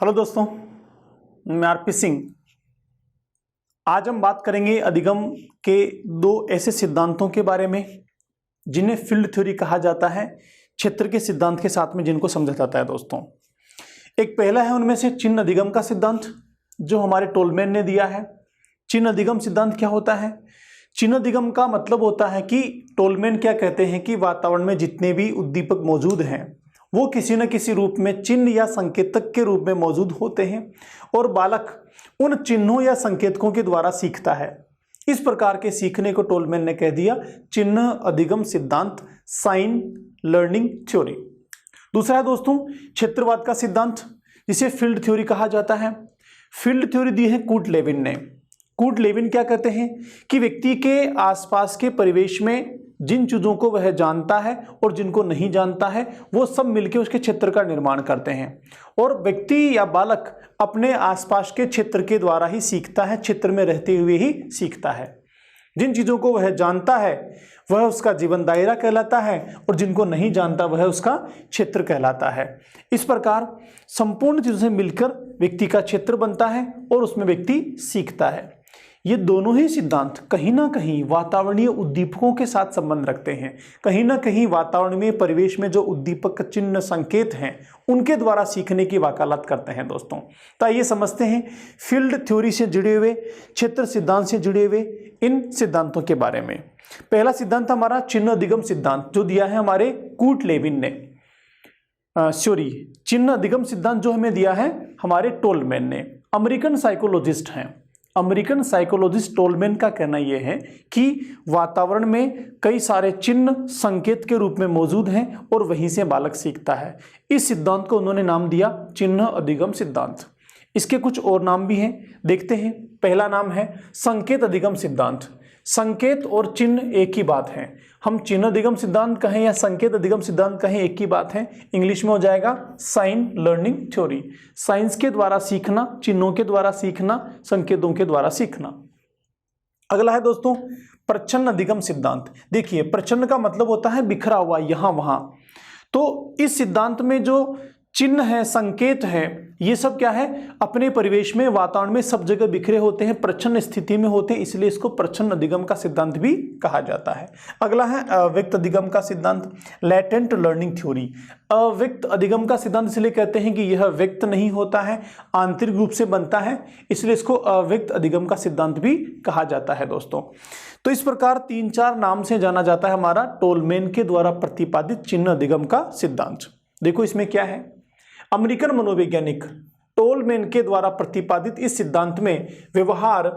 Hello दोस्तों, मैं RP Singh. आज हम बात करेंगे अधिगम के दो ऐसे सिद्धांतों के बारे में जिन्हें फील्ड थ्योरी कहा जाता है, क्षेत्र के सिद्धांत के साथ में जिनको समझा जाता है। दोस्तों, एक पहला है उनमें से चिन्ह अधिगम का सिद्धांत, जो हमारे टोलमैन ने दिया है। चिन्ह अधिगम सिद्धांत क्या होता है? चिन्ह अधिगम का मतलब होता है कि टोलमैन क्या कहते हैं कि वातावरण में जितने भी उद्दीपक मौजूद हैं वो किसी न किसी रूप में चिन्ह या संकेतक के रूप में मौजूद होते हैं और बालक उन चिन्हों या संकेतकों के द्वारा सीखता है। इस प्रकार के सीखने को टोलमैन ने कह दिया चिन्ह अधिगम सिद्धांत, साइन लर्निंग थ्योरी। दूसरा है दोस्तों क्षेत्रवाद का सिद्धांत, जिसे फील्ड थ्योरी कहा जाता है। फील्ड थ्योरी दी है कूट लेविन ने। कूट लेविन क्या कहते हैं कि व्यक्ति के आसपास के परिवेश में जिन चीजों को वह जानता है और जिनको नहीं जानता है वो सब मिलकर उसके क्षेत्र का निर्माण करते हैं, और व्यक्ति या बालक अपने आसपास के क्षेत्र के द्वारा ही सीखता है, क्षेत्र में रहते हुए ही सीखता है। जिन चीजों को वह जानता है वह उसका जीवन दायरा कहलाता है और जिनको नहीं जानता वह उसका क्षेत्र कहलाता है। इस प्रकार संपूर्ण चीजों से मिलकर व्यक्ति का क्षेत्र बनता है और उसमें व्यक्ति सीखता है। ये दोनों ही सिद्धांत कहीं ना कहीं वातावरणीय उद्दीपकों के साथ संबंध रखते हैं। कहीं ना कहीं वातावरण में, परिवेश में जो उद्दीपक चिन्ह संकेत हैं उनके द्वारा सीखने की वकालत करते हैं। दोस्तों, तो आइए समझते हैं फील्ड थ्योरी से जुड़े हुए, क्षेत्र सिद्धांत से जुड़े हुए इन सिद्धांतों के बारे में। पहला सिद्धांत हमारा चिन्ह अधिगम सिद्धांत, जो दिया है हमारे कूट लेविन ने। चिन्ह अधिगम सिद्धांत जो हमें दिया है हमारे टोलमैन ने। अमेरिकन साइकोलॉजिस्ट हैं। अमेरिकन साइकोलॉजिस्ट टोलमैन का कहना यह है कि वातावरण में कई सारे चिन्ह संकेत के रूप में मौजूद हैं और वहीं से बालक सीखता है। इस सिद्धांत को उन्होंने नाम दिया चिन्ह अधिगम सिद्धांत। इसके कुछ और नाम भी हैं, देखते हैं। पहला नाम है संकेत अधिगम सिद्धांत। संकेत और चिन्ह एक ही बात है। हम चिन्ह अधिगम सिद्धांत कहें या संकेत अधिगम सिद्धांत कहें, एक ही बात है। इंग्लिश में हो जाएगा साइन लर्निंग थ्योरी। साइंस के द्वारा सीखना, चिन्हों के द्वारा सीखना, संकेतों के द्वारा सीखना। अगला है दोस्तों प्रच्छन्न अधिगम सिद्धांत। देखिए, प्रच्छन्न का मतलब होता है बिखरा हुआ, यहां वहां। तो इस सिद्धांत में जो चिन्ह है, संकेत है, ये सब क्या है, अपने परिवेश में, वातावरण में सब जगह बिखरे होते हैं, प्रच्छन्न स्थिति में होते हैं, इसलिए इसको प्रच्छन्न अधिगम का सिद्धांत भी कहा जाता है। अगला है अव्यक्त अधिगम का सिद्धांत, लैटेंट लर्निंग थ्योरी। अव्यक्त अधिगम का सिद्धांत इसलिए कहते हैं कि यह व्यक्त नहीं होता है, आंतरिक रूप से बनता है, इसलिए इसको अव्यक्त अधिगम का सिद्धांत भी कहा जाता है। दोस्तों, तो इस प्रकार 3-4 नाम से जाना जाता है हमारा टोलमैन के द्वारा प्रतिपादित चिन्ह अधिगम का सिद्धांत। देखो इसमें क्या है, अमेरिकन मनोवैज्ञानिक टोलमैन के द्वारा प्रतिपादित इस सिद्धांत में व्यवहार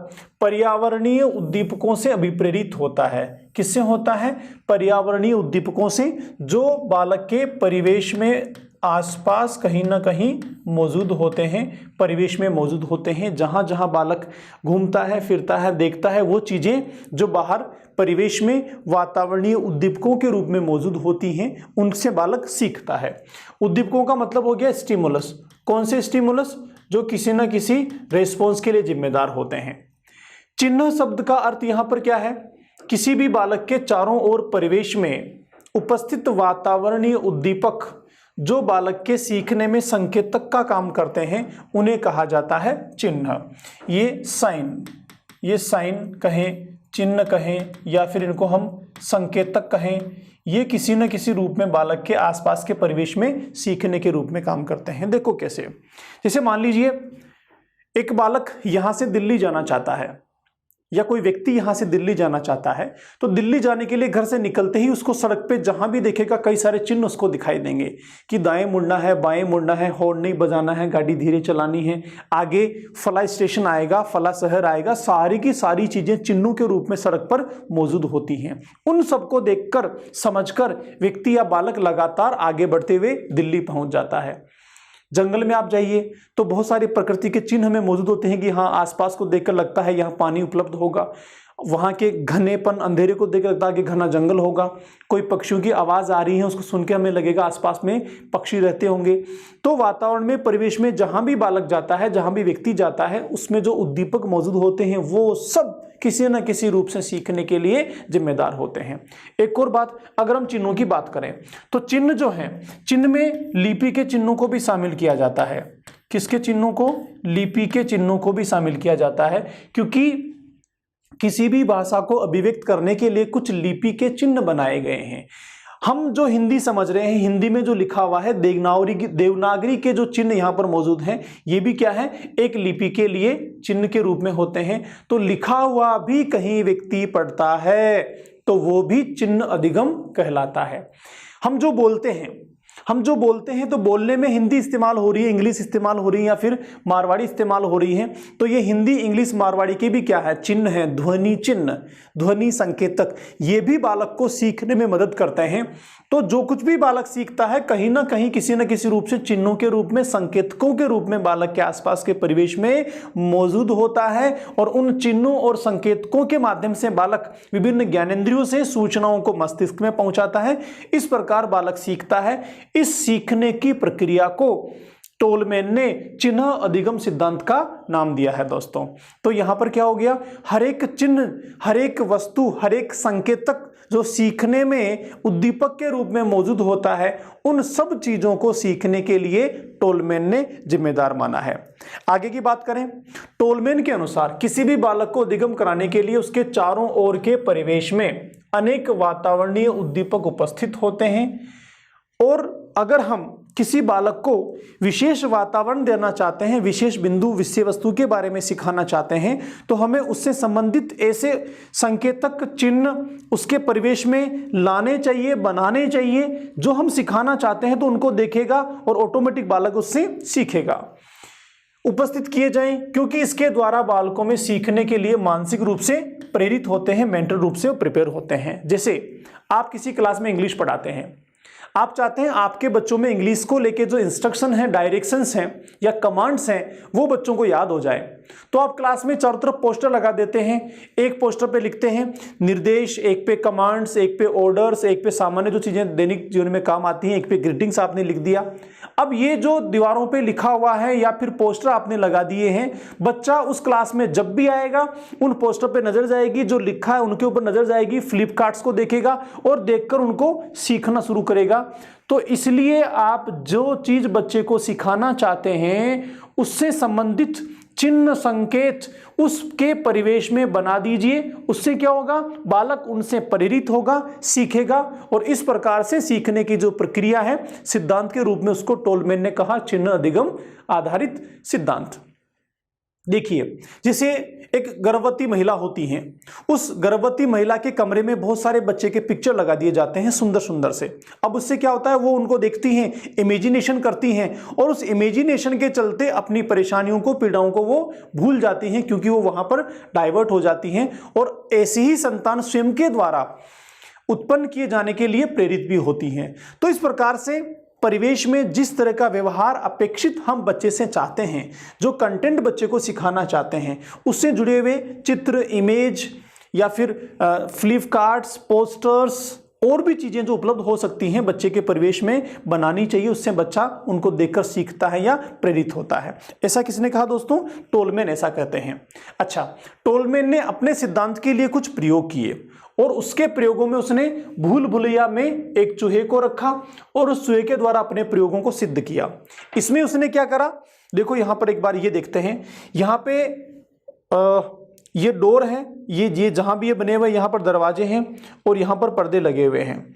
पर्यावरणीय उद्दीपकों से अभिप्रेरित होता है। किससे होता है? पर्यावरणीय उद्दीपकों से, जो बालक के परिवेश में आसपास कहीं ना कहीं मौजूद होते हैं, परिवेश में मौजूद होते हैं। जहां जहां बालक घूमता है, फिरता है, देखता है, वो चीजें जो बाहर परिवेश में वातावरणीय उद्दीपकों के रूप में मौजूद होती हैं, उनसे बालक सीखता है। उद्दीपकों का मतलब हो गया स्टिमुलस। कौन से स्टिमुलस? जो किसी न किसी रेस्पॉन्स के लिए जिम्मेदार होते हैं। चिन्ह शब्द का अर्थ यहां पर क्या है? किसी भी बालक के चारों ओर परिवेश में उपस्थित वातावरणीय उद्दीपक जो बालक के सीखने में संकेतक का काम करते हैं, उन्हें कहा जाता है चिन्ह। ये साइन कहें, चिन्ह कहें, या फिर इनको हम संकेतक कहें, ये किसी न किसी रूप में बालक के आसपास के परिवेश में सीखने के रूप में काम करते हैं। देखो कैसे, जैसे मान लीजिए एक बालक यहां से दिल्ली जाना चाहता है, या कोई व्यक्ति यहां से दिल्ली जाना चाहता है, तो दिल्ली जाने के लिए घर से निकलते ही उसको सड़क पे जहां भी देखेगा कई सारे चिन्ह उसको दिखाई देंगे कि दाएं मुड़ना है, बाएं मुड़ना है, हॉर्न नहीं बजाना है, गाड़ी धीरे चलानी है, आगे फला स्टेशन आएगा, फला शहर आएगा। सारी की सारी चीजें चिन्हों के रूप में सड़क पर मौजूद होती हैं। उन सबको देखकर, समझकर व्यक्ति या बालक लगातार आगे बढ़ते हुए दिल्ली पहुंच जाता है। जंगल में आप जाइए तो बहुत सारे प्रकृति के चिन्ह हमें मौजूद होते हैं कि हाँ, आसपास को देखकर लगता है यहाँ पानी उपलब्ध होगा। वहाँ के घनेपन, अंधेरे को देख लगता है कि घना जंगल होगा। कोई पक्षियों की आवाज़ आ रही है, उसको सुन के हमें लगेगा आसपास में पक्षी रहते होंगे। तो वातावरण में, परिवेश में जहाँ भी बालक जाता है, जहाँ भी व्यक्ति जाता है, उसमें जो उद्दीपक मौजूद होते हैं वो सब किसी न किसी रूप से सीखने के लिए जिम्मेदार होते हैं। एक और बात, अगर हम चिन्हों की बात करें तो चिन्ह जो है, चिन्ह में लिपि के चिन्हों को भी शामिल किया जाता है। किसके चिन्हों को? लिपि के चिन्हों को भी शामिल किया जाता है, क्योंकि किसी भी भाषा को अभिव्यक्त करने के लिए कुछ लिपि के चिन्ह बनाए गए हैं। हम जो हिंदी समझ रहे हैं, हिंदी में जो लिखा हुआ है देवनागरी के जो चिन्ह यहाँ पर मौजूद हैं, ये भी क्या है? एक लिपि के लिए चिन्ह के रूप में होते हैं। तो लिखा हुआ भी कहीं व्यक्ति पढ़ता है तो वो भी चिन्ह अधिगम कहलाता है। हम जो बोलते हैं तो बोलने में हिंदी इस्तेमाल हो रही है, इंग्लिश इस्तेमाल हो रही है या फिर मारवाड़ी इस्तेमाल हो रही है, तो ये हिंदी इंग्लिश मारवाड़ी के भी क्या है? चिन्ह है, ध्वनि चिन्ह, ध्वनि संकेतक। ये भी बालक को सीखने में मदद करते हैं। तो जो कुछ भी बालक सीखता है कहीं ना कहीं किसी न किसी रूप से चिन्हों के रूप में, संकेतकों के रूप में बालक के आसपास के परिवेश में मौजूद होता है, और उन चिन्हों और संकेतकों के माध्यम से बालक विभिन्न ज्ञानेंद्रियों से सूचनाओं को मस्तिष्क में पहुंचाता है। इस प्रकार बालक सीखता है। इस सीखने की प्रक्रिया को टोलमैन ने चिन्ह अधिगम सिद्धांत का नाम दिया है दोस्तों। तो यहां पर क्या हो गया? हर एक चिन्ह, हर एक वस्तु, हर एक संकेतक जो सीखने में उद्दीपक के रूप में मौजूद होता है, उन सब चीजों को सीखने के लिए टोलमैन ने जिम्मेदार माना है। आगे की बात करें, टोलमैन के अनुसार किसी भी बालक को अधिगम कराने के लिए उसके चारों ओर के परिवेश में अनेक वातावरणीय उद्दीपक उपस्थित होते हैं, और अगर हम किसी बालक को विशेष वातावरण देना चाहते हैं, विशेष बिंदु, विषय वस्तु के बारे में सिखाना चाहते हैं, तो हमें उससे संबंधित ऐसे संकेतक चिन्ह उसके परिवेश में लाने चाहिए, बनाने चाहिए, जो हम सिखाना चाहते हैं तो उनको देखेगा और ऑटोमेटिक बालक उससे सीखेगा। उपस्थित किए जाएं, क्योंकि इसके द्वारा बालकों में सीखने के लिए मानसिक रूप से प्रेरित होते हैं, मेंटल रूप से प्रिपेयर होते हैं। जैसे आप किसी क्लास में इंग्लिश पढ़ाते हैं, आप चाहते हैं आपके बच्चों में इंग्लिश को लेके जो इंस्ट्रक्शन है, डायरेक्शंस हैं या कमांड्स हैं, वो बच्चों को याद हो जाए। तो आप क्लास में चारों तरफ पोस्टर लगा देते हैं। एक पोस्टर पे लिखते हैं निर्देश, एक पे कमांड्स, एक पे ऑर्डर्स, एक पे सामान्य जो चीजें दैनिक जीवन में काम आती हैं, एक पे ग्रीटिंग्स आपने लिख दिया। अब ये जो दीवारों पे लिखा हुआ है या फिर पोस्टर आपने लगा दिए हैं, बच्चा उस क्लास में जब भी आएगा उन पोस्टर पे नजर जाएगी, जो लिखा है उनके ऊपर नजर जाएगी, फ्लिप कार्ड्स को देखेगा और देखकर उनको सीखना शुरू करेगा। तो इसलिए आप जो चीज बच्चे को सिखाना चाहते हैं उससे संबंधित चिन्ह, संकेत उसके परिवेश में बना दीजिए। उससे क्या होगा? बालक उनसे प्रेरित होगा, सीखेगा, और इस प्रकार से सीखने की जो प्रक्रिया है, सिद्धांत के रूप में उसको टोलमैन ने कहा चिन्ह अधिगम आधारित सिद्धांत। देखिए, जैसे एक गर्भवती महिला होती है, उस गर्भवती महिला के कमरे में बहुत सारे बच्चे के पिक्चर लगा दिए जाते हैं सुंदर सुंदर से। अब उससे क्या होता है? वो उनको देखती हैं, इमेजिनेशन करती हैं, और उस इमेजिनेशन के चलते अपनी परेशानियों को, पीड़ाओं को वो भूल जाती हैं, क्योंकि वो वहां पर डाइवर्ट हो जाती हैं, और ऐसी ही संतान स्वयं के द्वारा उत्पन्न किए जाने के लिए प्रेरित भी होती हैं। तो इस प्रकार से परिवेश में जिस तरह का व्यवहार अपेक्षित हम बच्चे से चाहते हैं, जो कंटेंट बच्चे को सिखाना चाहते हैं, उससे जुड़े हुए चित्र, इमेज या फिर फ्लिप कार्ड्स, पोस्टर्स और भी चीजें जो उपलब्ध हो सकती हैं बच्चे के परिवेश में बनानी चाहिए। उससे बच्चा उनको देखकर सीखता है या प्रेरित होता है। ऐसा किसने कहा दोस्तों? टोलमैन ऐसा कहते हैं। अच्छा, टोलमैन ने अपने सिद्धांत के लिए कुछ प्रयोग किए, और उसके प्रयोगों में उसने भूल भुलैया में एक चूहे को रखा और उस चूहे के द्वारा अपने प्रयोगों को सिद्ध किया। इसमें उसने क्या करा? देखो यहां पर एक बार ये देखते हैं, यहां पे ये डोर है, ये जहां भी ये बने हुए यहां पर दरवाजे हैं और यहां पर पर्दे लगे हुए हैं।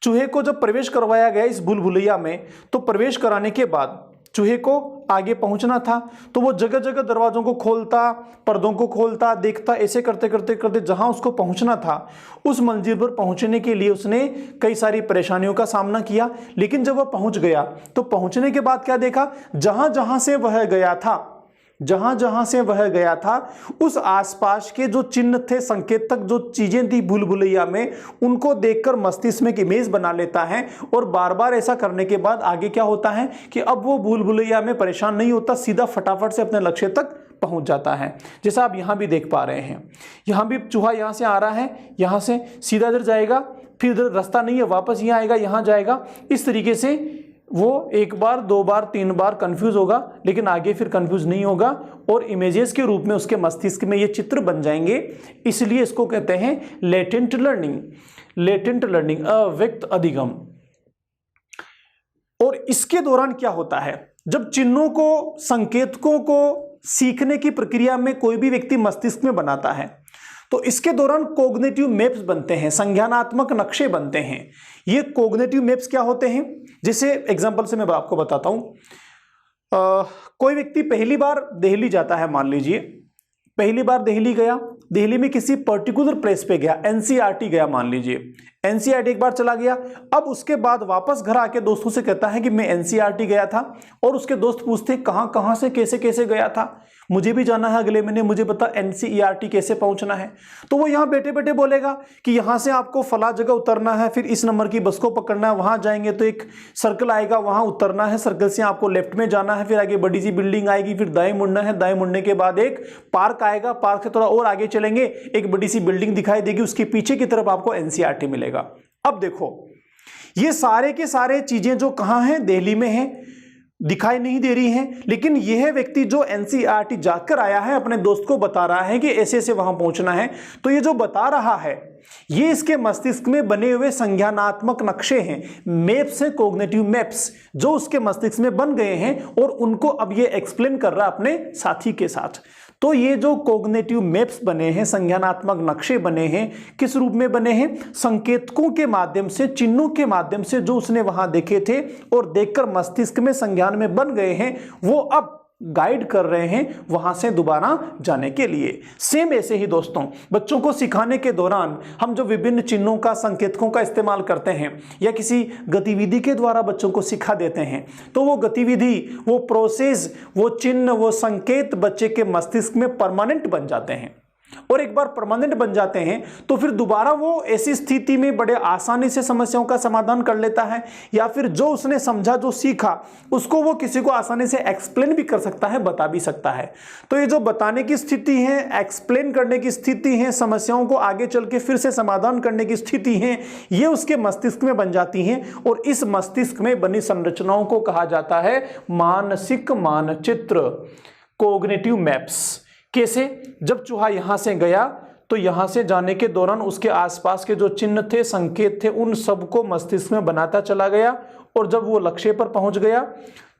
चूहे को जब प्रवेश करवाया गया इस भूल भुलैया में, तो प्रवेश कराने के बाद चूहे को आगे पहुंचना था, तो वो जगह जगह दरवाजों को खोलता, पर्दों को खोलता, देखता, ऐसे करते करते करते जहां उसको पहुंचना था उस मंजिल पर पहुंचने के लिए उसने कई सारी परेशानियों का सामना किया। लेकिन जब वह पहुंच गया तो पहुंचने के बाद क्या देखा? जहां जहां से वह गया था, जहां जहां से वह गया था उस आसपास के जो चिन्ह थे, संकेतक जो चीजें थी भूल भुलैया में, उनको देखकर मस्तिष्क में एक इमेज बना लेता है। और बार बार ऐसा करने के बाद आगे क्या होता है कि अब वो भूल भुलैया में परेशान नहीं होता, सीधा फटाफट से अपने लक्ष्य तक पहुंच जाता है। जैसा आप यहां भी देख पा रहे हैं, यहां भी चूहा यहां से आ रहा है, यहां से सीधा इधर जाएगा, फिर इधर रास्ता नहीं है, वापस यहां आएगा, यहां जाएगा। इस तरीके से वो एक बार, दो बार, तीन बार कंफ्यूज होगा, लेकिन आगे फिर कंफ्यूज नहीं होगा और इमेजेस के रूप में उसके मस्तिष्क में ये चित्र बन जाएंगे। इसलिए इसको कहते हैं लेटेंट लर्निंग, लेटेंट लर्निंग, अव्यक्त अधिगम। और इसके दौरान क्या होता है? जब चिन्हों को, संकेतकों को सीखने की प्रक्रिया में कोई भी व्यक्ति मस्तिष्क में बनाता है तो इसके दौरान कोग्निटिव मैप्स बनते हैं, संज्ञानात्मक नक्शे बनते हैं। ये कोग्निटिव मैप्स क्या होते हैं, जैसे एग्जांपल से मैं आपको बताता हूं। कोई व्यक्ति पहली बार दिल्ली जाता है, मान लीजिए पहली बार दिल्ली गया, दिल्ली में किसी पर्टिकुलर प्लेस पे गया, एनसीईआरटी गया, मान लीजिए एनसीईआरटी एक बार चला गया। अब उसके बाद वापस घर आके दोस्तों से कहता है कि मैं एनसीईआरटी गया था, और उसके दोस्त पूछते कहां कहां से कैसे कैसे गया था, मुझे भी जाना है अगले महीने, मुझे बता एनसीईआरटी कैसे पहुंचना है। तो वो यहां बैठे बैठे बोलेगा कि यहां से आपको फला जगह उतरना है, फिर इस नंबर की बस को पकड़ना है, वहां जाएंगे तो एक सर्कल आएगा, वहां उतरना है, सर्कल से आपको लेफ्ट में जाना है, फिर आगे बड़ी सी बिल्डिंग आएगी, फिर दाएं मुड़ना है, दाएं मुड़ने के बाद एक पार्क आएगा, पार्क से थोड़ा और आगे चलेंगे, एक बड़ी सी बिल्डिंग दिखाई देगी, उसके पीछे की तरफ आपको एनसीईआरटी मिलेगा। अब देखो ये सारे के सारे चीजें जो कहां हैं, दिल्ली में हैं, दिखाई नहीं दे रही हैं, लेकिन यह व्यक्ति जो एनसीईआरटी जाकर आया है अपने दोस्त को बता रहा है कि ऐसे ऐसे वहां पहुंचना है। तो ये जो बता रहा है ये इसके मस्तिष्क में बने हुए संज्ञानात्मक नक्शे हैं, मैप्स हैं, कोग्निटिव मैप्स जो उसके मस्तिष्क में बन गए हैं, और उनको अब ये एक्सप्लेन कर रहा है अपने साथी के साथ। तो ये जो कोग्निटिव मैप्स बने हैं, संज्ञानात्मक नक्शे बने हैं, किस रूप में बने हैं, संकेतकों के माध्यम से, चिन्हों के माध्यम से जो उसने वहां देखे थे और देखकर मस्तिष्क में संज्ञान में बन गए हैं, वो अब गाइड कर रहे हैं वहां से दोबारा जाने के लिए। सेम ऐसे ही दोस्तों बच्चों को सिखाने के दौरान हम जो विभिन्न चिन्हों का, संकेतकों का इस्तेमाल करते हैं या किसी गतिविधि के द्वारा बच्चों को सिखा देते हैं, तो वो गतिविधि, वो प्रोसेस, वो चिन्ह, वो संकेत बच्चे के मस्तिष्क में परमानेंट बन जाते हैं। और एक बार परमानेंट बन जाते हैं तो फिर दोबारा वो ऐसी स्थिति में बड़े आसानी से समस्याओं का समाधान कर लेता है, या फिर जो उसने समझा, जो सीखा, उसको वो किसी को आसानी से एक्सप्लेन भी कर सकता है, बता भी सकता है। तो ये जो बताने की स्थिति है, एक्सप्लेन करने की स्थिति है, समस्याओं को आगे चल के फिर से समाधान करने की स्थिति है, ये उसके मस्तिष्क में बन जाती हैं। और इस मस्तिष्क में बनी संरचनाओं को कहा जाता है मानसिक मानचित्र, कोग्निटिव मैप्स। कैसे, जब चूहा यहां से गया तो यहां से जाने के दौरान उसके आसपास के जो चिन्ह थे, संकेत थे, उन सबको मस्तिष्क में बनाता चला गया, और जब वो लक्ष्य पर पहुंच गया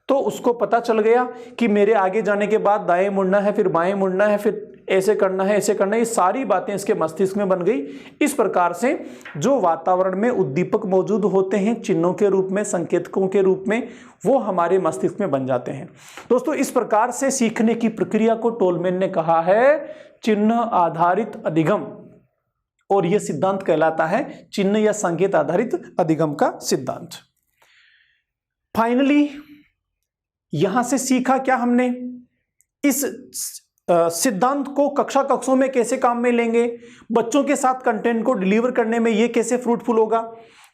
तो उसको पता चल गया कि मेरे आगे जाने के बाद दाएं मुड़ना है, फिर बाएं मुड़ना है, फिर ऐसे करना है, ऐसे करना है। ये सारी बातें इसके मस्तिष्क में बन गई। इस प्रकार से जो वातावरण में उद्दीपक मौजूद होते हैं चिन्हों के रूप में, संकेतकों के रूप में, वो हमारे मस्तिष्क में बन जाते हैं। दोस्तों इस प्रकार से सीखने की प्रक्रिया को टोलमैन ने कहा है चिन्ह आधारित अधिगम, और यह सिद्धांत कहलाता है चिन्ह या संकेत आधारित अधिगम का सिद्धांत। फाइनली यहां से सीखा क्या हमने, इस सिद्धांत को कक्षा कक्षों में कैसे काम में लेंगे, बच्चों के साथ कंटेंट को डिलीवर करने में ये कैसे फ्रूटफुल होगा।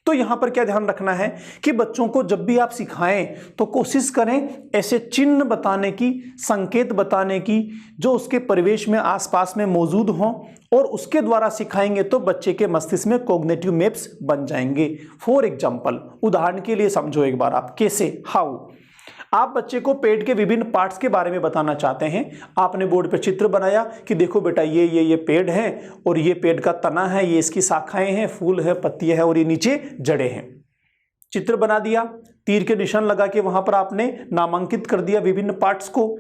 तो यहां पर क्या ध्यान रखना है कि बच्चों को जब भी आप सिखाएं तो कोशिश करें ऐसे चिन्ह बताने की, संकेत बताने की जो उसके परिवेश में, आसपास में मौजूद हों, और उसके द्वारा सिखाएंगे तो बच्चे के मस्तिष्क में कोग्निटिव मैप्स बन जाएंगे। फॉर एग्जाम्पल, उदाहरण के लिए समझो एक बार आप कैसे, हाउ। आप बच्चे को पेट के विभिन्न पार्ट्स के बारे में बताना चाहते हैं। आपने बोर्ड पर चित्र बनाया कि देखो बेटा ये पेड़ है, और ये पेड़ का तना है, ये इसकी शाखाएं हैं, फूल है, पत्तियां हैं, और ये नीचे जड़ें हैं। चित्र बना दिया, तीर के निशान लगा के वहां पर आपने नामांकित कर दिया विभिन्न पार्ट्स को,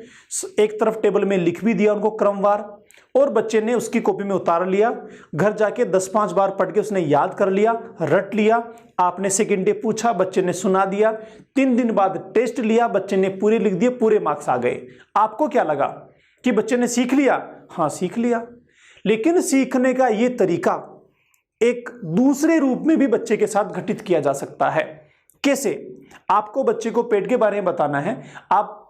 एक तरफ टेबल में लिख भी दिया उनको क्रमवार, और बच्चे ने उसकी कॉपी में उतार लिया। घर जाके 10-5 बार पढ़ के उसने याद कर लिया, रट लिया। आपने सेकेंड डे पूछा, बच्चे ने सुना दिया। 3 दिन बाद टेस्ट लिया, बच्चे ने पूरे लिख दिए, पूरे मार्क्स आ गए। आपको क्या लगा कि बच्चे ने सीख लिया? हाँ सीख लिया। लेकिन सीखने का ये तरीका एक दूसरे रूप में भी बच्चे के साथ घटित किया जा सकता है। कैसे? आपको बच्चे को पेट के बारे में बताना है, आप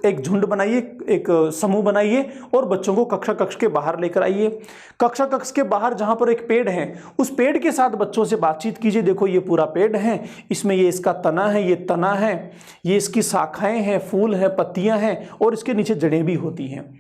एक झुंड बनाइए, एक समूह बनाइए, और बच्चों को कक्षा कक्ष के बाहर लेकर आइए। कक्षा कक्ष के बाहर जहां पर एक पेड़ है, उस पेड़ के साथ बच्चों से बातचीत कीजिए। देखो ये पूरा पेड़ है, इसमें ये इसका तना है, ये तना है, ये इसकी शाखाएं हैं, फूल है, पत्तियां हैं, और इसके नीचे जड़ें भी होती हैं।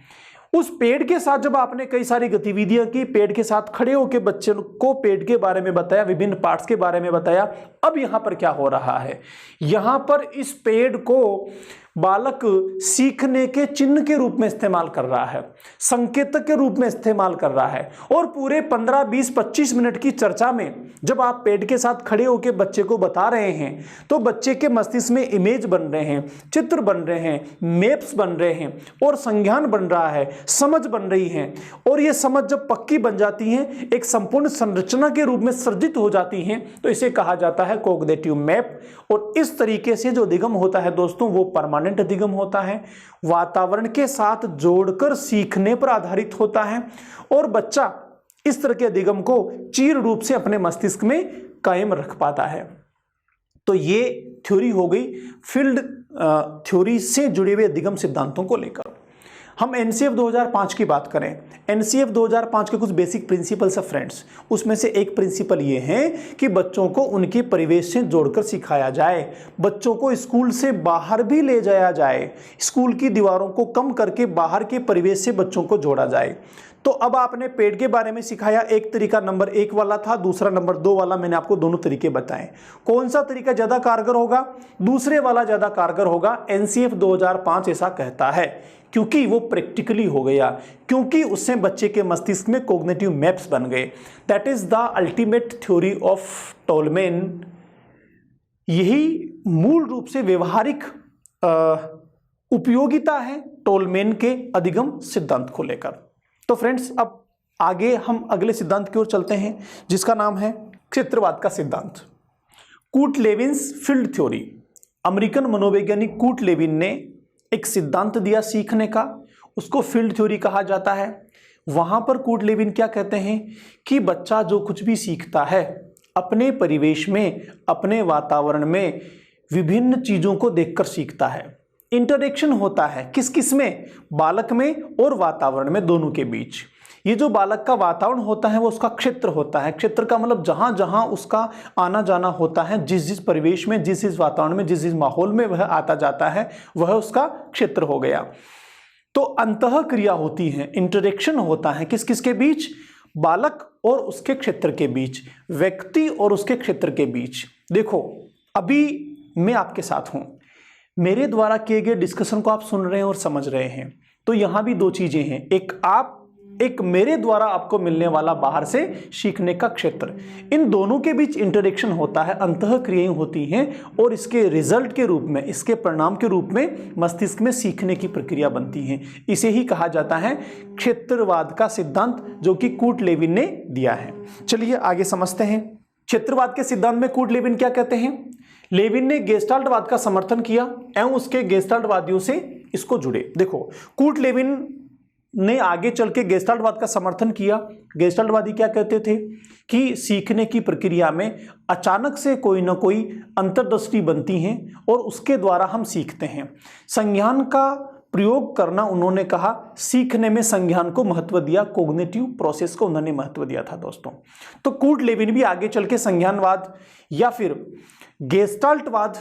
उस पेड़ के साथ जब आपने कई सारी गतिविधियां की, पेड़ के साथ खड़े होकर बच्चे को पेड़ के बारे में बताया, विभिन्न पार्ट्स के बारे में बताया, अब यहां पर क्या हो रहा है, यहां पर इस पेड़ को बालक सीखने के चिन्ह के रूप में इस्तेमाल कर रहा है, संकेतक के रूप में इस्तेमाल कर रहा है। और पूरे 15, 20, 25 मिनट की चर्चा में जब आप पेड़ के साथ खड़े होकर बच्चे को बता रहे हैं तो बच्चे के मस्तिष्क में इमेज बन रहे हैं, चित्र बन रहे हैं, मैप्स बन रहे हैं और संज्ञान बन रहा है, समझ बन रही है। और ये समझ जब पक्की बन जाती है, एक संपूर्ण संरचना के रूप में सर्जित हो जाती है, तो इसे कहा जाता है कॉग्निटिव मैप। और इस तरीके से जो अधिगम होता है दोस्तों वो परमानेंट अधिगम होता है, वातावरण के साथ जोड़कर सीखने पर आधारित होता है और बच्चा इस तरह के अधिगम को चीर रूप से अपने मस्तिष्क में कायम रख पाता है। तो ये थ्योरी हो गई फील्ड थ्योरी से जुड़े हुए अधिगम सिद्धांतों को लेकर। हम एनसीएफ 2005 की बात करें, एनसीएफ 2005 के कुछ बेसिक प्रिंसिपल्स है फ्रेंड्स। उसमें से एक प्रिंसिपल ये है कि बच्चों को उनके परिवेश से जोड़कर सिखाया जाए, बच्चों को स्कूल से बाहर भी ले जाया जाए, स्कूल की दीवारों को कम करके बाहर के परिवेश से बच्चों को जोड़ा जाए। तो अब आपने पेड़ के बारे में सिखाया, एक तरीका नंबर 1 वाला था, दूसरा नंबर 2 वाला, मैंने आपको दोनों तरीके बताए। कौन सा तरीका ज्यादा कारगर होगा? दूसरे वाला ज्यादा कारगर होगा, एनसीएफ 2005 ऐसा कहता है, क्योंकि वो प्रैक्टिकली हो गया, क्योंकि उससे बच्चे के मस्तिष्क में कॉग्निटिव मैप्स बन गए। That is the ultimate theory of Tolman. यही मूल रूप से व्यवहारिक उपयोगिता है टोलमैन के अधिगम सिद्धांत को लेकर। तो फ्रेंड्स अब आगे हम अगले सिद्धांत की ओर चलते हैं, जिसका नाम है क्षेत्रवाद का सिद्धांत। कूट लेविन्स फील्ड थ्योरी। अमेरिकन मनोवैज्ञानिक कूट लेविन ने एक सिद्धांत दिया सीखने का, उसको फील्ड थ्योरी कहा जाता है। वहां पर कूट लेविन क्या कहते हैं कि बच्चा जो कुछ भी सीखता है अपने परिवेश में, अपने वातावरण में विभिन्न चीजों को देखकर सीखता है। इंटरेक्शन होता है किस किस में? बालक में और वातावरण में, दोनों के बीच। ये जो बालक का वातावरण होता है वो उसका क्षेत्र होता है। क्षेत्र का मतलब जहां जहां उसका आना जाना होता है, जिस जिस परिवेश में, जिस जिस वातावरण में, जिस जिस माहौल में वह आता जाता है, वह उसका क्षेत्र हो गया। तो अंतः क्रिया होती है, इंटरेक्शन होता है किस किस के बीच? बालक और उसके क्षेत्र के बीच, व्यक्ति और उसके क्षेत्र के बीच। देखो अभी मैं आपके साथ हूं, मेरे द्वारा किए गए डिस्कशन को आप सुन रहे हैं और समझ रहे हैं। तो यहां भी दो चीजें हैं, एक मेरे द्वारा आपको मिलने वाला बाहर से सीखने का क्षेत्र। इन दोनों के बीच इंटरेक्शन होता है, अंतः क्रियाएं होती हैं और इसके रिजल्ट के रूप में, इसके परिणाम के रूप में मस्तिष्क में सीखने की प्रक्रिया बनती है। इसे ही कहा जाता है क्षेत्रवाद का सिद्धांत, जो कि कूट लेविन ने दिया है। चलिए आगे समझते हैं। क्षेत्रवाद के सिद्धांत में कूट लेविन क्या कहते हैं? लेविन ने गेस्टाल्टवाद का समर्थन किया एवं उसके गेस्टाल्टवादियों से इसको जुड़े। देखो कूट लेविन ने आगे चल के गेस्टाल्टवाद का समर्थन किया। गेस्टाल्टवादी क्या कहते थे कि सीखने की प्रक्रिया में अचानक से कोई ना कोई अंतर्दृष्टि बनती है और उसके द्वारा हम सीखते हैं। संज्ञान का प्रयोग करना उन्होंने कहा, सीखने में संज्ञान को महत्व दिया, कॉग्निटिव प्रोसेस को उन्होंने महत्व दिया था दोस्तों। तो कूट लेविन भी आगे चल के संज्ञानवाद या फिर गेस्टाल्टवाद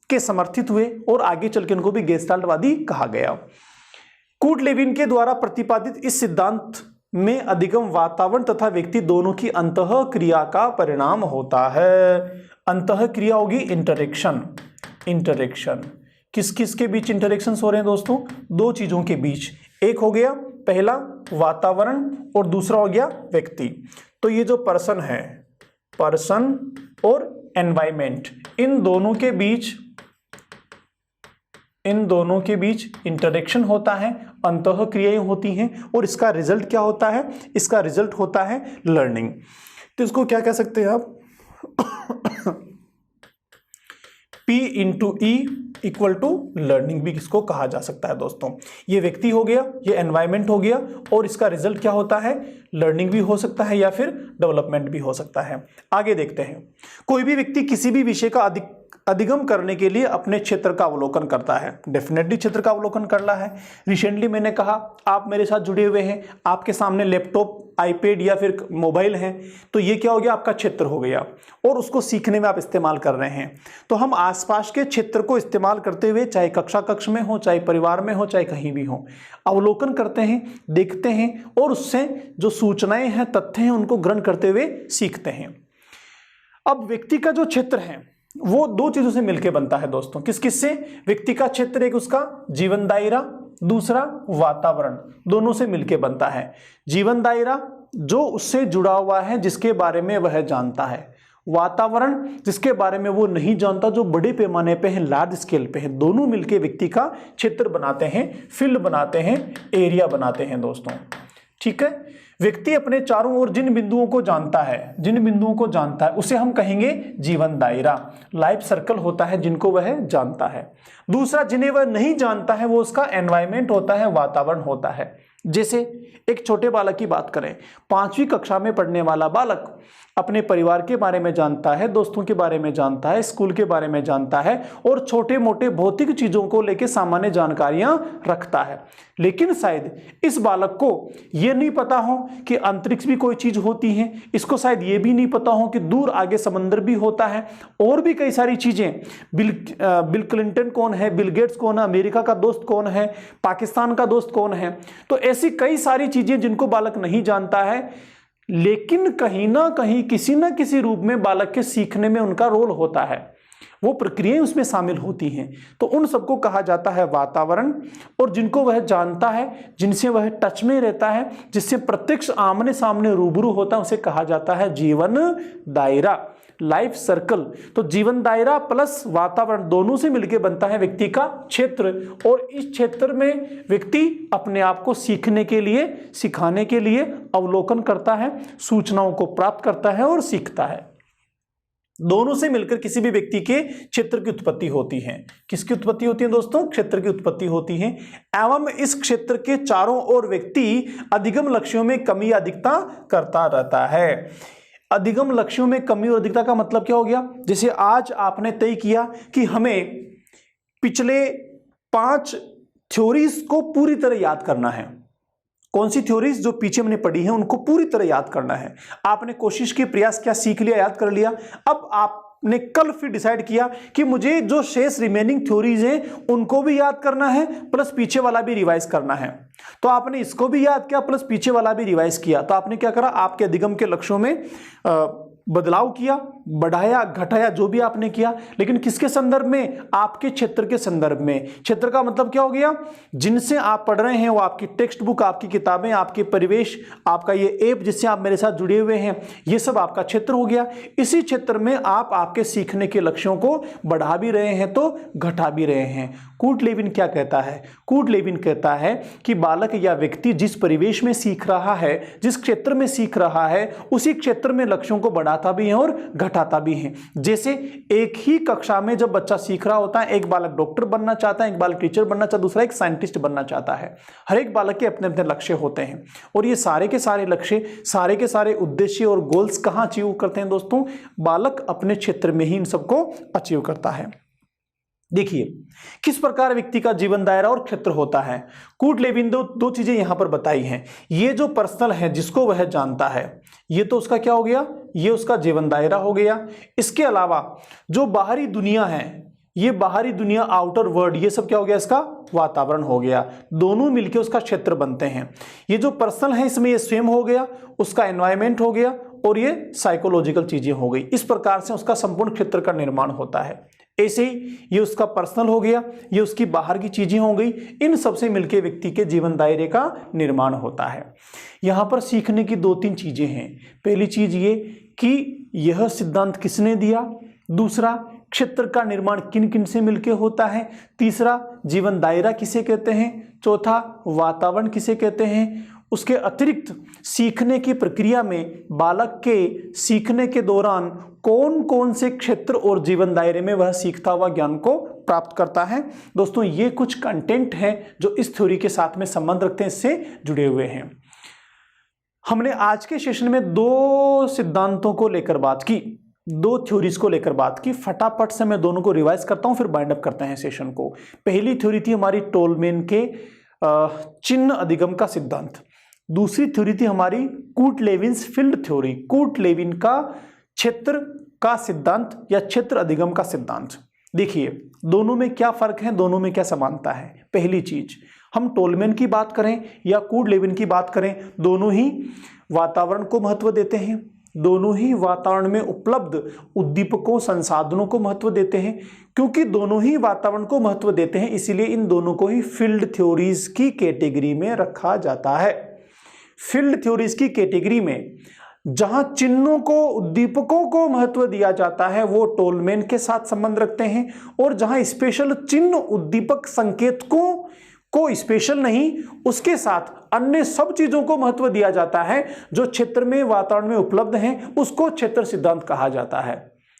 के समर्थित हुए और आगे चल के उनको भी गेस्टाल्टवादी कहा गया। कूट लेविन के द्वारा प्रतिपादित इस सिद्धांत में अधिगम वातावरण तथा व्यक्ति दोनों की अंतः क्रिया का परिणाम होता है। अंतः क्रिया होगी इंटरेक्शन। इंटरेक्शन किस किस के बीच इंटरेक्शन हो रहे हैं दोस्तों? दो चीजों के बीच। एक हो गया पहला वातावरण और दूसरा हो गया व्यक्ति। तो ये जो पर्सन है, पर्सन और एनवायरमेंट, इन दोनों के बीच इंटरेक्शन होता है, अंतः क्रियाएं होती हैं और इसका रिजल्ट क्या होता है? इसका रिजल्ट होता है लर्निंग। तो इसको क्या कह सकते हैं आप? P into e equal to learning भी किसको कहा जा सकता है दोस्तों। ये व्यक्ति हो गया, ये एनवायरमेंट हो गया और इसका रिजल्ट क्या होता है? लर्निंग भी हो सकता है या फिर डेवलपमेंट भी हो सकता है। आगे देखते हैं। कोई भी व्यक्ति किसी भी विषय का अधिगम करने के लिए अपने क्षेत्र का अवलोकन करता है। डेफिनेटली क्षेत्र का अवलोकन करना है। रिसेंटली मैंने कहा आप मेरे साथ जुड़े हुए हैं, आपके सामने लैपटॉप, आईपैड या फिर मोबाइल है, तो ये क्या हो गया? आपका क्षेत्र हो गया और उसको सीखने में आप इस्तेमाल कर रहे हैं। तो हम आसपास के क्षेत्र को इस्तेमाल करते हुए, चाहे कक्ष में हो, चाहे परिवार में हो, चाहे कहीं भी हो, अवलोकन करते हैं, देखते हैं और उससे जो सूचनाएं हैं, तथ्य हैं, उनको ग्रहण करते हुए सीखते हैं। अब व्यक्ति का जो क्षेत्र है वो दो चीजों से मिलकर बनता है दोस्तों। किस किस से? व्यक्ति का क्षेत्र एक उसका जीवन दायरा, दूसरा वातावरण, दोनों से मिलकर बनता है। जीवन दायरा जो उससे जुड़ा हुआ है, जिसके बारे में वह जानता है। वातावरण जिसके बारे में वो नहीं जानता, जो बड़े पैमाने पे है, लार्ज स्केल पे है। दोनों मिलके व्यक्ति का क्षेत्र बनाते हैं, फील्ड बनाते हैं, एरिया बनाते हैं दोस्तों। ठीक है। व्यक्ति अपने चारों ओर जिन बिंदुओं को जानता है, उसे हम कहेंगे जीवन दायरा, लाइफ सर्कल होता है जिनको वह जानता है। दूसरा, जिन्हें वह नहीं जानता है, वो उसका एनवायरमेंट होता है, वातावरण होता है। जैसे एक छोटे बालक की बात करें, 5वीं कक्षा में पढ़ने वाला बालक अपने परिवार के बारे में जानता है, दोस्तों के बारे में जानता है, स्कूल के बारे में जानता है और छोटे मोटे भौतिक चीजों को लेकर सामान्य जानकारियां रखता है। लेकिन शायद इस बालक को यह नहीं पता हो कि अंतरिक्ष भी कोई चीज होती है, इसको शायद यह भी नहीं पता हो कि दूर आगे समंदर भी होता है, और भी कई सारी चीजें। बिल क्लिंटन कौन है, बिल गेट्स कौन है, अमेरिका का दोस्त कौन है, पाकिस्तान का दोस्त कौन है। तो ऐसी कई सारी चीजें जिनको बालक नहीं जानता है, लेकिन कहीं ना कहीं किसी ना किसी रूप में बालक के सीखने में उनका रोल होता है, वो प्रक्रियाएं उसमें शामिल होती हैं। तो उन सबको कहा जाता है वातावरण। और जिनको वह जानता है, जिनसे वह टच में रहता है, जिससे प्रत्यक्ष आमने सामने रूबरू होता है, उसे कहा जाता है जीवन दायरा, लाइफ सर्कल। तो जीवन दायरा प्लस वातावरण दोनों से मिलकर बनता है व्यक्ति का क्षेत्र। और इस क्षेत्र में व्यक्ति अपने आप को सीखने के लिए, सिखाने के लिए अवलोकन करता है, सूचनाओं को प्राप्त करता है और सीखता है। दोनों से मिलकर किसी भी व्यक्ति के क्षेत्र की उत्पत्ति होती है। किसकी उत्पत्ति होती है दोस्तों? क्षेत्र की उत्पत्ति होती है। एवं इस क्षेत्र के चारों ओर व्यक्ति अधिगम लक्ष्यों में कमी अधिकता करता रहता है। अधिगम लक्ष्यों में कमी और अधिकता का मतलब क्या हो गया? जैसे आज आपने तय किया कि हमें पिछले 5 थ्योरीज को पूरी तरह याद करना है। कौन सी थ्योरीज? जो पीछे हमने पढ़ी है उनको पूरी तरह याद करना है। आपने कोशिश की, प्रयास किया, सीख लिया, याद कर लिया। अब आपने कल फिर डिसाइड किया कि मुझे जो शेष रिमेनिंग थ्योरीज हैं उनको भी याद करना है, प्लस पीछे वाला भी रिवाइज करना है। तो आपने इसको भी याद किया, प्लस पीछे वाला भी रिवाइज किया। तो आपने क्या करा? आपके अधिगम के लक्ष्यों में बदलाव किया, बढ़ाया, घटाया, जो भी आपने किया। लेकिन किसके संदर्भ में? आपके क्षेत्र के संदर्भ में। क्षेत्र का मतलब क्या हो गया? जिनसे आप पढ़ रहे हैं वो आपकी टेक्स्ट बुक, आपकी किताबें, आपके परिवेश, आपका ये ऐप जिससे आप मेरे साथ जुड़े हुए हैं, ये सब आपका क्षेत्र हो गया। इसी क्षेत्र में आप आपके सीखने के लक्ष्यों को बढ़ा भी रहे हैं तो घटा भी रहे हैं। कूट लेविन क्या कहता है? कूट लेविन कहता है कि बालक या व्यक्ति जिस परिवेश में सीख रहा है, जिस क्षेत्र में सीख रहा है, उसी क्षेत्र में लक्ष्यों को बढ़ाता भी है और घटाता भी है। जैसे एक ही कक्षा में जब बच्चा सीख रहा होता है, एक बालक डॉक्टर बनना चाहता है, एक बालक टीचर बनना चाहता है, दूसरा एक साइंटिस्ट बनना चाहता है। हर एक बालक के अपने अपने लक्ष्य होते हैं और ये सारे के सारे लक्ष्य, सारे के सारे उद्देश्य और गोल्स कहां अचीव करते हैं दोस्तों? बालक अपने क्षेत्र में ही इन सबको अचीव करता है। देखिए किस प्रकार व्यक्ति का जीवन दायरा और क्षेत्र होता है। कूट लेविन दो चीजें यहां पर बताई हैं। ये जो पर्सनल है, जिसको वह जानता है, ये तो उसका क्या हो गया? ये उसका जीवन दायरा हो गया। इसके अलावा जो बाहरी दुनिया है, ये बाहरी दुनिया, आउटर वर्ल्ड, ये सब क्या हो गया? इसका वातावरण हो गया। दोनों मिलकर उसका क्षेत्र बनते हैं। ये जो पर्सनल है, इसमें ये स्वयं हो गया, उसका एनवायरमेंट हो गया और ये साइकोलॉजिकल चीजें हो गई। इस प्रकार से उसका संपूर्ण क्षेत्र का निर्माण होता है। ऐसे ही ये उसका पर्सनल हो गया, ये उसकी बाहर की चीजें हो गई। इन सबसे मिलकर व्यक्ति के जीवन दायरे का निर्माण होता है। यहां पर सीखने की 2-3 चीजें हैं। पहली चीज ये कि यह सिद्धांत किसने दिया, दूसरा क्षेत्र का निर्माण किन किन से मिलकर होता है, तीसरा जीवन दायरा किसे कहते हैं, चौथा वातावरण किसे कहते हैं। उसके अतिरिक्त सीखने की प्रक्रिया में बालक के सीखने के दौरान कौन कौन से क्षेत्र और जीवन दायरे में वह सीखता हुआ ज्ञान को प्राप्त करता है। दोस्तों ये कुछ कंटेंट हैं जो इस थ्योरी के साथ में संबंध रखते हैं, इससे जुड़े हुए हैं। हमने आज के सेशन में 2 सिद्धांतों को लेकर बात की, 2 थ्योरीज को लेकर बात की। फटाफट से मैं दोनों को रिवाइज करता हूं, फिर बाइंड अप करते हैं सेशन को। पहली थ्योरी थी हमारी टोलमैन के चिन्ह अधिगम का सिद्धांत। दूसरी थ्योरी थी हमारी कूट लेविन्स फील्ड थ्योरी, कूट लेविन का क्षेत्र का सिद्धांत या क्षेत्र अधिगम का सिद्धांत। देखिए दोनों में क्या फर्क है, दोनों में क्या समानता है। पहली चीज, हम टोलमैन की बात करें या कूट लेविन की बात करें, दोनों ही वातावरण को महत्व देते हैं, दोनों ही वातावरण में उपलब्ध उद्दीपकों संसाधनों को महत्व देते हैं। क्योंकि दोनों ही वातावरण को महत्व देते हैं, इसीलिए इन दोनों को ही फील्ड थ्योरीज की कैटेगरी में रखा जाता है। फील्ड थ्योरीज की कैटेगरी में जहां चिन्हों को उद्दीपकों को महत्व दिया जाता है वो टोलमैन के साथ संबंध रखते हैं, और जहां स्पेशल चिन्ह उद्दीपक संकेतकों को स्पेशल नहीं उसके साथ अन्य सब चीजों को महत्व दिया जाता है जो क्षेत्र में वातावरण में उपलब्ध हैं, उसको क्षेत्र सिद्धांत कहा जाता है।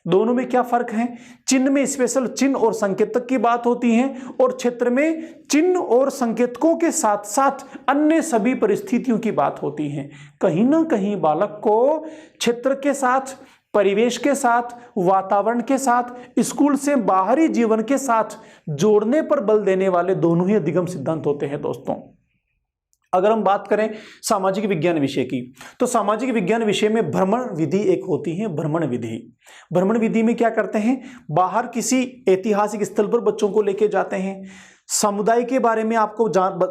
दोनों में क्या फर्क है? चिन्ह में स्पेशल चिन्ह और संकेतक की बात होती है, और क्षेत्र में चिन्ह और संकेतकों के साथ साथ अन्य सभी परिस्थितियों की बात होती है। कहीं ना कहीं बालक को क्षेत्र के साथ, परिवेश के साथ, वातावरण के साथ, स्कूल से बाहरी जीवन के साथ जोड़ने पर बल देने वाले दोनों ही अधिगम सिद्धांत होते हैं दोस्तों। अगर हम बात करें सामाजिक विज्ञान विषय की, तो सामाजिक विज्ञान विषय में भ्रमण विधि एक होती है, भ्रमण विधि। भ्रमण विधि में क्या करते हैं? बाहर किसी ऐतिहासिक स्थल पर बच्चों को लेके जाते हैं। समुदाय के बारे में आपको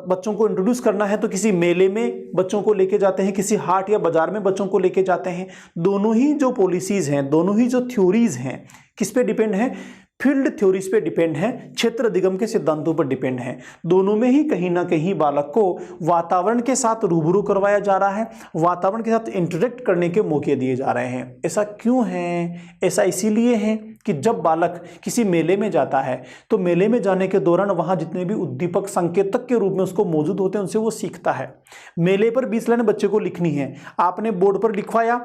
बच्चों को इंट्रोड्यूस करना है तो किसी मेले में बच्चों को लेके जाते हैं, किसी हाट या बाजार में बच्चों को लेके जाते हैं। दोनों ही जो पॉलिसीज हैं, दोनों ही जो थ्योरीज हैं, किस पे डिपेंड है? फील्ड थ्योरीज पे डिपेंड है, क्षेत्र अधिगम के सिद्धांतों पर डिपेंड है। दोनों में ही कहीं ना कहीं बालक को वातावरण के साथ रूबरू करवाया जा रहा है, वातावरण के साथ इंटरेक्ट करने के मौके दिए जा रहे हैं। ऐसा क्यों है? ऐसा इसीलिए है कि जब बालक किसी मेले में जाता है तो मेले में जाने के दौरान वहां जितने भी उद्दीपक संकेतक के रूप में उसको मौजूद होते हैं उनसे वो सीखता है। मेले पर 20 लाइन बच्चे को लिखनी है, आपने बोर्ड पर लिखवाया,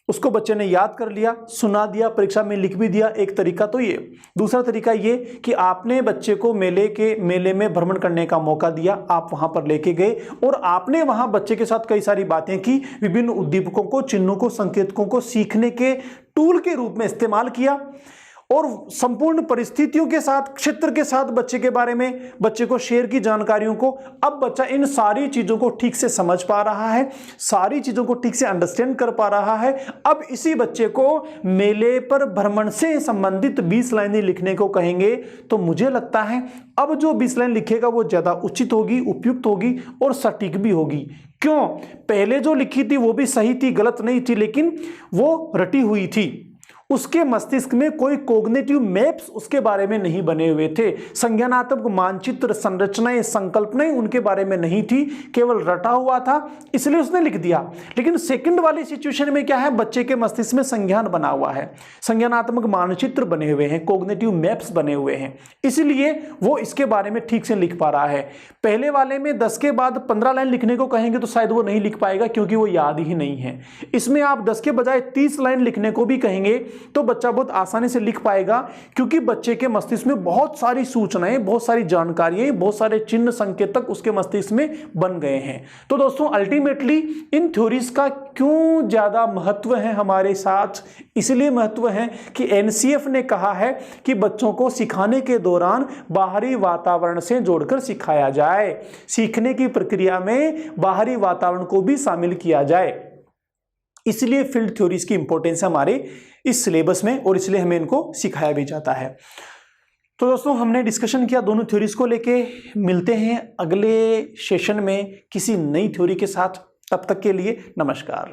उसको बच्चे ने याद कर लिया, सुना दिया, परीक्षा में लिख भी दिया, एक तरीका तो ये। दूसरा तरीका ये कि आपने बच्चे को मेले में भ्रमण करने का मौका दिया, आप वहां पर लेके गए और आपने वहां बच्चे के साथ कई सारी बातें की, विभिन्न उद्दीपकों को, चिन्हों को, संकेतकों को सीखने के टूल के रूप में इस्तेमाल किया, और संपूर्ण परिस्थितियों के साथ, क्षेत्र के साथ बच्चे के बारे में बच्चे को शेयर की जानकारियों को। अब बच्चा इन सारी चीजों को ठीक से समझ पा रहा है, सारी चीजों को ठीक से अंडरस्टैंड कर पा रहा है। अब इसी बच्चे को मेले पर भ्रमण से संबंधित 20 लाइनें लिखने को कहेंगे तो मुझे लगता है अब जो 20 लाइन लिखेगा वो ज्यादा उचित होगी, उपयुक्त होगी और सटीक भी होगी। क्यों? पहले जो लिखी थी वो भी सही थी, गलत नहीं थी, लेकिन वो रटी हुई थी। उसके मस्तिष्क में कोई कॉग्निटिव मैप्स उसके बारे में नहीं बने हुए थे, संज्ञानात्मक मानचित्र, संरचनाएं, संकल्पनाएं उनके बारे में नहीं थी, केवल रटा हुआ था, इसलिए उसने लिख दिया। लेकिन सेकंड वाली सिचुएशन में क्या है? बच्चे के मस्तिष्क में संज्ञान बना हुआ है, संज्ञानात्मक मानचित्र बने हुए हैं, कॉग्निटिव मैप्स बने हुए हैं, इसलिए वो इसके बारे में ठीक से लिख पा रहा है। पहले वाले में 10 के बाद 15 लाइन लिखने को कहेंगे तो शायद वो नहीं लिख पाएगा, क्योंकि वो याद ही नहीं है। इसमें आप 10 के बजाय 30 लाइन लिखने को भी कहेंगे तो बच्चा बहुत आसानी से लिख पाएगा, क्योंकि बच्चे के मस्तिष्क में बहुत सारी सूचनाएं, बहुत सारी जानकारियां, बहुत सारे चिन्ह, संकेतक उसके मस्तिष्क में बन गए हैं। तो दोस्तों अल्टीमेटली इन थ्योरीज का क्यों ज्यादा महत्व है हमारे साथ? इसलिए महत्व है कि एनसीएफ ने कहा है कि बच्चों को सिखाने के दौरान बाहरी वातावरण से जोड़कर सिखाया जाए, सीखने की प्रक्रिया में बाहरी वातावरण को भी शामिल किया जाए। इसलिए फील्ड थ्योरीज की इंपॉर्टेंस है हमारे इस सिलेबस में, और इसलिए हमें इनको सिखाया भी जाता है। तो दोस्तों हमने डिस्कशन किया दोनों थ्योरीज को लेके। मिलते हैं अगले सेशन में किसी नई थ्योरी के साथ, तब तक के लिए नमस्कार।